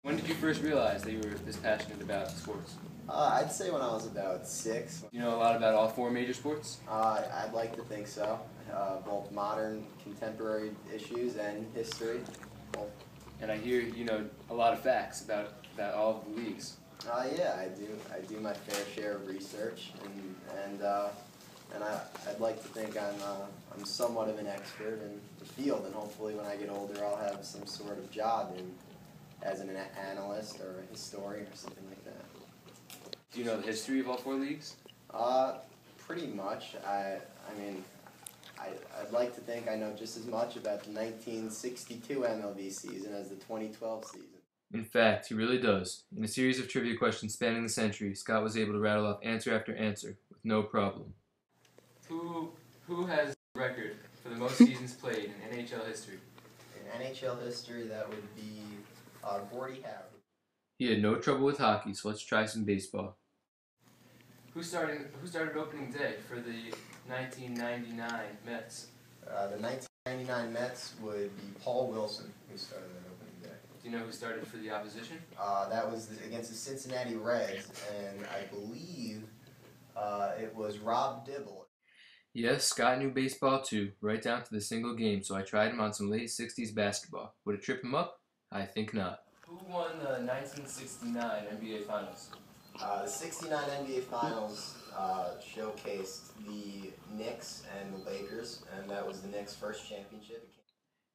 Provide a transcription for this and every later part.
When did you first realize that you were this passionate about sports? I'd say when I was about 6. Do you know a lot about all four major sports? I'd like to think so. Both modern, contemporary issues and history. Both. And I hear you know a lot of facts about all of the leagues. Yeah, I do. I do my fair share of research, and I'd like to think I'm somewhat of an expert in the field, and hopefully when I get older I'll have some sort of job as an analyst or a historian or something like that. Do you know the history of all four leagues? Pretty much. I'd like to think I know just as much about the 1962 MLB season as the 2012 season. In fact, he really does. In a series of trivia questions spanning the century, Scott was able to rattle off answer after answer with no problem. Who has the record for the most seasons played in NHL history? In NHL history, that would be Gordie Howe. He had no trouble with hockey, so let's try some baseball. Who started opening day for the 1999 Mets? The 1999 Mets would be Paul Wilson, who started that opening day. Do you know who started for the opposition? That was against the Cincinnati Reds, and I believe it was Rob Dibble. Yes, Scott knew baseball too, right down to the single game, so I tried him on some late 60s basketball. Would it trip him up? I think not. Who won the 1969 NBA Finals? The 69 NBA Finals showcased the Knicks and the Lakers, and that was the Knicks' first championship.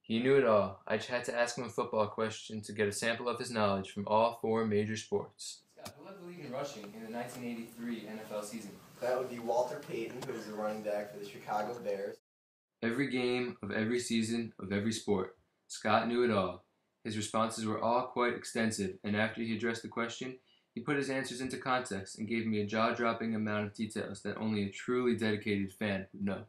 He knew it all. I just had to ask him a football question to get a sample of his knowledge from all four major sports. Scott, who led the league in rushing in the 1983 NFL season? That would be Walter Payton, who was the running back for the Chicago Bears. Every game of every season of every sport. Scott knew it all. His responses were all quite extensive, and after he addressed the question, he put his answers into context and gave me a jaw-dropping amount of details that only a truly dedicated fan would know.